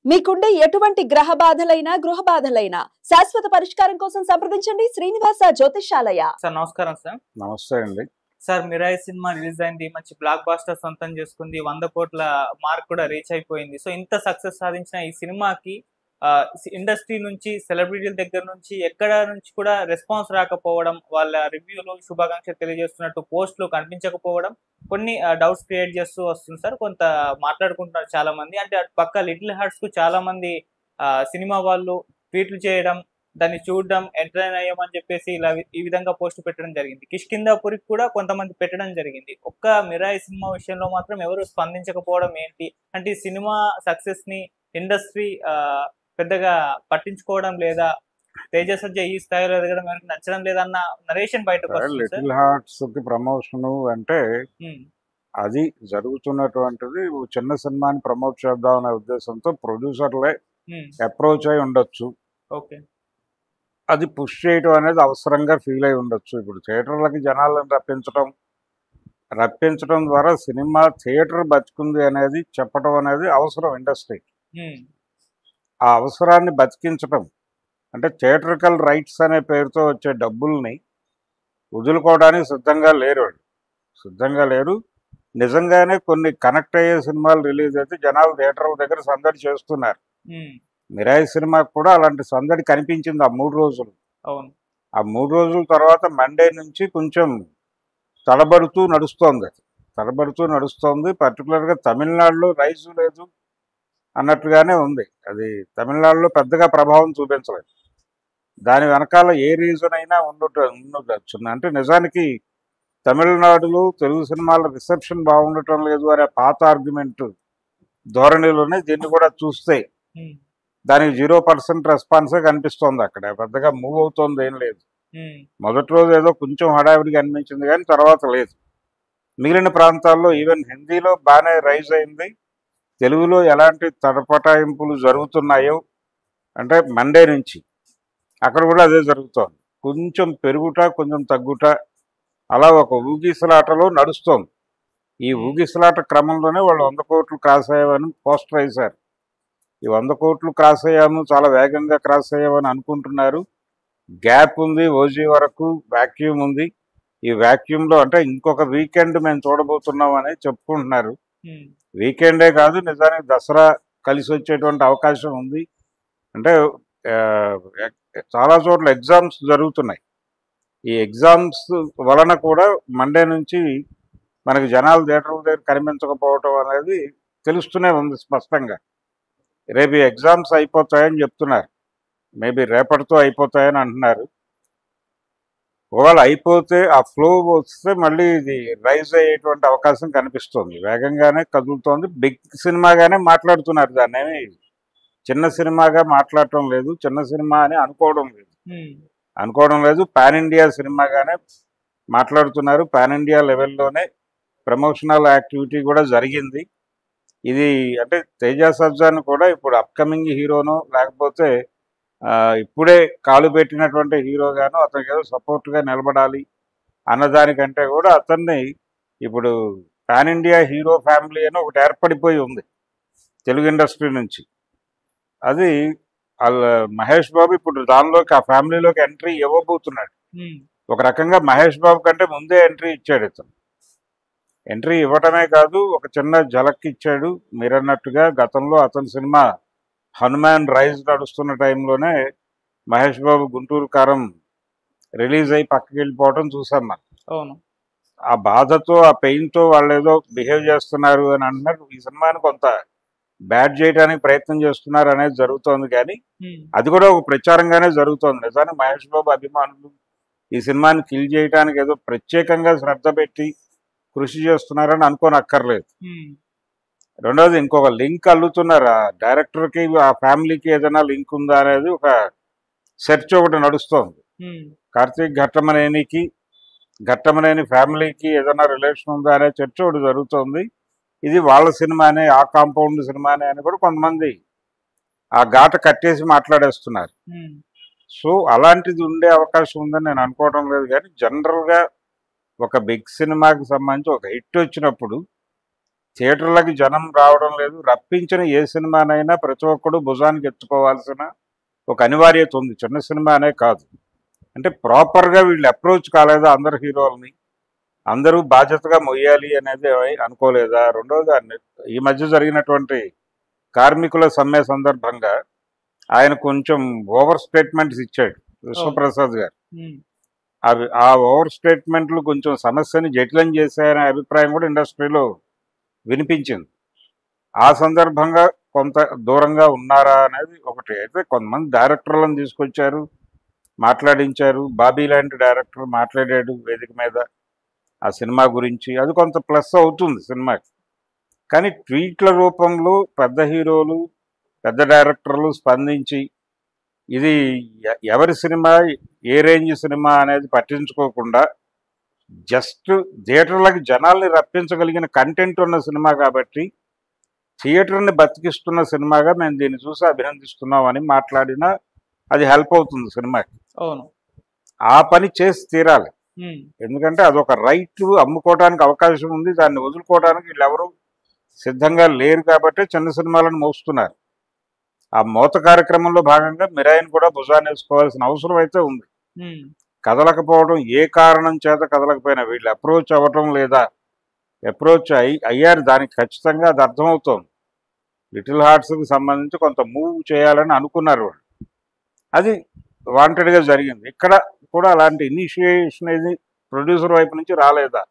మీకుండే ఎటువంటి గ్రహ బాధలైనా గృహ బాధలైనా శాశ్వత పరిష్కారం కోసం సంప్రదించండి శ్రీనివాస జ్యోతిషాలయ. సార్ నమస్కారం సార్. నమస్తే అండి. సార్ మిరాయి సినిమా రిలీజ్ అయింది, మంచి బ్లాక్ బాస్టర్ సొంతం చేసుకుంది, 100 కోట్ల మార్క్ కూడా రీచ్ అయిపోయింది. సో ఇంత సక్సెస్ సాధించిన ఈ సినిమాకి ఇండస్ట్రీ నుంచి సెలబ్రిటీల దగ్గర నుంచి ఎక్కడ నుంచి కూడా రెస్పాన్స్ రాకపోవడం, వాళ్ళ రివ్యూలు శుభాకాంక్షలు తెలియజేస్తున్నట్టు పోస్టులు కనిపించకపోవడం కొన్ని డౌట్స్ క్రియేట్ చేస్తూ వస్తుంది సార్. కొంత మాట్లాడుకుంటున్నారు చాలా మంది. అంటే అటు పక్క లిటిల్ హార్ట్స్ కు చాలా మంది సినిమా వాళ్ళు ట్వీట్లు చేయడం, దాన్ని చూడడం, ఎంటర్టైన్ అయ్యామని చెప్పేసి ఇలా ఈ విధంగా పోస్ట్ పెట్టడం జరిగింది. కిష్కిందాపురికి కూడా కొంతమంది పెట్టడం జరిగింది. ఒక్క మిరాయి సినిమా విషయంలో మాత్రం ఎవరు స్పందించకపోవడం ఏంటి? అంటే ఈ సినిమా సక్సెస్ ని ఇండస్ట్రీ పెద్దగా పట్టించుకోవడం లేదా, తేజ సజ్జ ఈ స్థాయిలో ఎదగడం ఎవరికి నచ్చడం లేదన్న నరేషన్ బయటకు వస్తుంది. లిటిల్ హార్ట్స్ కి ప్రమోషన్ అంటే అది జరుగుతున్నటువంటిది చిన్న సినిమాని ప్రమోట్ చేద్దాం అనే ఉద్దేశంతో ప్రొడ్యూసర్లే అప్రోచ్ అయి ఉండొచ్చు. ఓకే, అది పుష్ చేయడం అనేది అవసరంగా ఫీల్ అయి ఉండొచ్చు. ఇప్పుడు థియేటర్లకి జనాలను రప్పించడం ద్వారా సినిమా థియేటర్ బతుకుంది అనేది చెప్పడం అనేది అవసరం ఇండస్ట్రీకి. ఆ అవసరాన్ని బతికించడం అంటే థియేటర్కల్ రైట్స్ అనే పేరుతో వచ్చే డబ్బుల్ని వదులుకోవడానికి సిద్ధంగా లేరు. నిజంగానే కొన్ని కనెక్ట్ అయ్యే సినిమాలు రిలీజ్ అయితే జనాలు థియేటర్ల దగ్గర సందడి చేస్తున్నారు. మిరాయి సినిమాకి కూడా అలాంటి సందడి కనిపించింది ఆ 3 రోజులు. ఆ 3 రోజుల తర్వాత మండే నుంచి కొంచెం తడబడుతూ నడుస్తోంది. పర్టికులర్గా తమిళనాడులో రైజు లేదు అన్నట్టుగానే ఉంది. అది తమిళనాడులో పెద్దగా ప్రభావం చూపించలేదు. దాని వెనకాల ఏ రీజన్ అయినా ఉండొచ్చు. అంటే నిజానికి తమిళనాడులో తెలుగు సినిమాల రిసెప్షన్ బాగుండటం లేదు అనే పాత ఆర్గ్యుమెంట్ ధోరణిలోనే దీన్ని కూడా చూస్తే దానికి 0% రెస్పాన్సే కనిపిస్తోంది. అక్కడ పెద్దగా మూవ్ అవుతోంది ఏం లేదు. మొదటి రోజు ఏదో కొంచెం హడావిడిగా అనిపించింది కానీ తర్వాత లేదు. మిగిలిన ప్రాంతాల్లో ఈవెన్ హిందీలో బాగానే రైజ్ అయింది. తెలుగులో ఎలాంటి తడపటాయింపులు జరుగుతున్నాయో అంటే మండే నుంచి అక్కడ కూడా అదే జరుగుతోంది. కొంచెం పెరుగుట కొంచెం తగ్గుట అలా ఒక ఊగిసలాటలో నడుస్తోంది. ఈ ఊగిసలాట క్రమంలోనే వాళ్ళు 100 కోట్లు క్రాస్ అయ్యామని పోస్టర్ వేశారు. ఈ 100 కోట్లు క్రాస్ అయ్యాము, చాలా వేగంగా క్రాస్ అయ్యామని అనుకుంటున్నారు. గ్యాప్ ఉంది, ఓజీ వరకు వ్యాక్యూమ్ ఉంది. ఈ వ్యాక్యూమ్లో అంటే ఇంకొక వీకెండ్ మేము చూడబోతున్నాం అని చెప్పుకుంటున్నారు. వీకెండే కాదు, నిజానికి దసరా కలిసి వచ్చేటువంటి అవకాశం ఉంది. అంటే చాలా చోట్ల ఎగ్జామ్స్ జరుగుతున్నాయి. ఈ ఎగ్జామ్స్ వలన కూడా మండే నుంచి మనకి జనాలు థియేటర్ల దగ్గర కనిపించకపోవటం అనేది తెలుస్తూనే ఉంది స్పష్టంగా. రేపు ఎగ్జామ్స్ అయిపోతాయని చెప్తున్నారు. మేబీ రేపటితో అయిపోతాయని అంటున్నారు. ఒకవేళ అయిపోతే ఆ ఫ్లో వస్తే మళ్ళీ ఇది రైజ్ అయ్యేటువంటి అవకాశం కనిపిస్తుంది. వేగంగానే కదులుతోంది. బిగ్ సినిమాగానే మాట్లాడుతున్నారు. దాన్ని ఏమి చిన్న సినిమాగా మాట్లాడటం లేదు, చిన్న సినిమా అని అనుకోవడం లేదు. పాన్ ఇండియా సినిమాగానే మాట్లాడుతున్నారు. పాన్ ఇండియా లెవెల్లోనే ప్రమోషనల్ యాక్టివిటీ కూడా జరిగింది. ఇది అంటే తేజ సజ్జాను కూడా ఇప్పుడు అప్కమింగ్ హీరోనో లేకపోతే ఇప్పుడే కాలు పెట్టినటువంటి హీరోగాను అతనికి ఏదో సపోర్ట్గా నిలబడాలి అన్నదానికంటే కూడా అతన్ని ఇప్పుడు పాన్ ఇండియా హీరో ఫ్యామిలీ అని ఒకటి ఏర్పడిపోయి ఉంది తెలుగు ఇండస్ట్రీ నుంచి. అది మహేష్ బాబు ఇప్పుడు దానిలోకి ఆ ఫ్యామిలీలోకి ఎంట్రీ ఇవ్వబోతున్నాడు. ఒక రకంగా మహేష్ బాబు కంటే ముందే ఎంట్రీ ఇచ్చాడు. ఇతను ఎంట్రీ ఇవ్వటమే కాదు, ఒక చిన్న ఝలక్ ఇచ్చాడు. మీరన్నట్టుగా గతంలో అతని సినిమా హనుమాన్ రైజ్ నడుస్తున్న టైంలోనే మహేష్ బాబు గుంటూరు కారం రిలీజ్ అయ్యి పక్కకి వెళ్ళిపోవడం చూసాం మనం. ఆ బాధతో ఆ పెయిన్తో వాళ్ళు ఏదో బిహేవ్ చేస్తున్నారు అని అంటున్నారు. ఈ సినిమాని కొంత బ్యాడ్ చేయడానికి ప్రయత్నం చేస్తున్నారు అనేది జరుగుతోంది. కానీ అది కూడా ఒక ప్రచారంగానే జరుగుతోంది. నిజానికి మహేష్ బాబు అభిమానులు ఈ సినిమాని కిల్ చేయడానికి ఏదో ప్రత్యేకంగా శ్రద్ధ పెట్టి కృషి చేస్తున్నారని అనుకోనక్కర్లేదు. రెండవది ఇంకొక లింక్ అల్లుతున్నారు. ఆ డైరెక్టర్కి ఆ ఫ్యామిలీకి ఏదైనా లింక్ ఉందా అనేది ఒక సెర్చ్ ఒకటి నడుస్తోంది. కార్తీక్ ఘట్టమనేని ఫ్యామిలీకి ఏదైనా రిలేషన్ ఉందా అనే చర్చ ఒకటి జరుగుతోంది. ఇది వాళ్ళ సినిమానే, ఆ కాంపౌండ్ సినిమానే అని కూడా కొంతమంది ఆ ఘాట కట్టేసి మాట్లాడేస్తున్నారు. సో అలాంటిది ఉండే అవకాశం ఉందని నేను అనుకోవడం లేదు. కానీ జనరల్గా ఒక బిగ్ సినిమాకి సంబంధించి ఒక హిట్ వచ్చినప్పుడు థియేటర్లకి జనం రావడం లేదు. రప్పించిన ఏ సినిమానైనా ప్రతి ఒక్కడు భుజానికి ఎత్తుకోవాల్సిన ఒక అనివార్యత ఉంది, చిన్న సినిమా అనే కాదు. అంటే ప్రాపర్గా వీళ్ళు అప్రోచ్ కాలేదా అందరు హీరోలని, అందరూ బాధ్యతగా మొయ్యాలి అనేది అనుకోలేదా? రెండోది, ఈ మధ్య జరిగినటువంటి కార్మికుల సమ్మె సందర్భంగా ఆయన కొంచెం ఓవర్ స్టేట్మెంట్స్ ఇచ్చాడు విశ్వప్రసాద్ గారు. అవి ఆ ఓవర్ స్టేట్మెంట్లు కొంచెం సమస్యని జటిలం చేశాయనే అభిప్రాయం కూడా ఇండస్ట్రీలో వినిపించింది. ఆ సందర్భంగా కొంత దూరంగా ఉన్నారా అనేది ఒకటి. అయితే కొంతమంది డైరెక్టర్లను తీసుకొచ్చారు, మాట్లాడించారు. బాబీ లాంటి డైరెక్టర్ మాట్లాడాడు వేదిక మీద ఆ సినిమా గురించి, అది కొంత ప్లస్ అవుతుంది సినిమాకి. కానీ ట్వీట్ల రూపంలో పెద్ద హీరోలు, పెద్ద డైరెక్టర్లు స్పందించి ఇది ఎవరి సినిమా, ఏ రేంజ్ సినిమా అనేది పట్టించుకోకుండా జస్ట్ థియేటర్లకి జనాల్ని రప్పించగలిగిన కంటెంట్ ఉన్న సినిమా కాబట్టి థియేటర్ని బతికిస్తున్న సినిమాగా మేము దీన్ని చూసి అభినందిస్తున్నాం అని మాట్లాడినా అది హెల్ప్ అవుతుంది సినిమాకి. అవును, ఆ పని చేసి తీరాలి. ఎందుకంటే అదొక రైట్, అమ్ముకోవడానికి అవకాశం ఉంది, దాన్ని వదులుకోవడానికి వీళ్ళెవరూ సిద్ధంగా లేరు కాబట్టి చిన్న సినిమాలను మోస్తున్నారు. ఆ మోత కార్యక్రమంలో భాగంగా మిరాయిని కూడా భుజాన్ని వేసుకోవాల్సిన అవసరం అయితే ఉంది. కదలకపోవడం ఏ కారణం చేత కదలకపోయినా వీళ్ళు అప్రోచ్ అవ్వటం లేదా అప్రోచ్ అయ్యారు, దానికి ఖచ్చితంగా అది అర్థమవుతోంది. లిటిల్ హార్ట్స్కి సంబంధించి కొంత మూవ్ చేయాలని అనుకున్నారు వాళ్ళు, అది వాంటెడ్గా జరిగింది. ఇక్కడ కూడా అలాంటి ఇనిషియేషన్ ఇది ప్రొడ్యూసర్ వైపు నుంచి రాలేదా,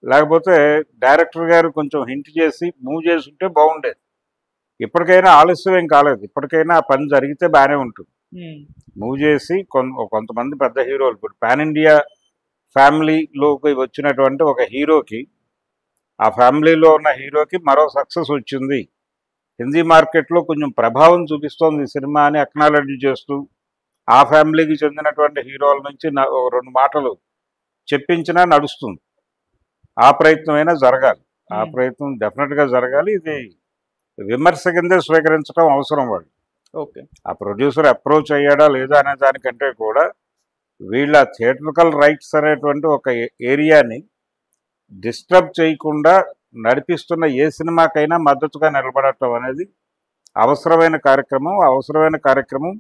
లేకపోతే డైరెక్టర్ గారు కొంచెం హింట్ చేసి మూవ్ చేసి ఉంటే బాగుండేది. ఇప్పటికైనా ఆలస్యం ఏం కాలేదు, ఇప్పటికైనా ఆ పని జరిగితే బాగానే ఉంటుంది. మూవ్ చేసి కొంతమంది పెద్ద హీరోలు, ఇప్పుడు పాన్ ఇండియా ఫ్యామిలీలోకి వచ్చినటువంటి ఒక హీరోకి, ఆ ఫ్యామిలీలో ఉన్న హీరోకి మరో సక్సెస్ వచ్చింది, హిందీ మార్కెట్లో కొంచెం ప్రభావం చూపిస్తోంది ఈ సినిమా అని అక్నాలెడ్జ్ చేస్తూ ఆ ఫ్యామిలీకి చెందినటువంటి హీరోల నుంచి రెండు మాటలు చెప్పించినా నడుస్తుంది. ఆ ప్రయత్నమైనా జరగాలి, ఆ ప్రయత్నం డెఫినెట్గా జరగాలి. ఇది విమర్శ కిందే స్వీకరించడం అవసరం వాళ్ళు. ఓకే, ఆ ప్రొడ్యూసర్ అప్రోచ్ అయ్యాడా లేదా అనే దానికంటే కూడా వీళ్ళ థియేట్రికల్ రైట్స్ అనేటువంటి ఒక ఏరియాని డిస్టర్బ్ చేయకుండా నడిపిస్తున్న ఏ సినిమాకైనా మద్దతుగా నిలబడటం అనేది అవసరమైన కార్యక్రమం.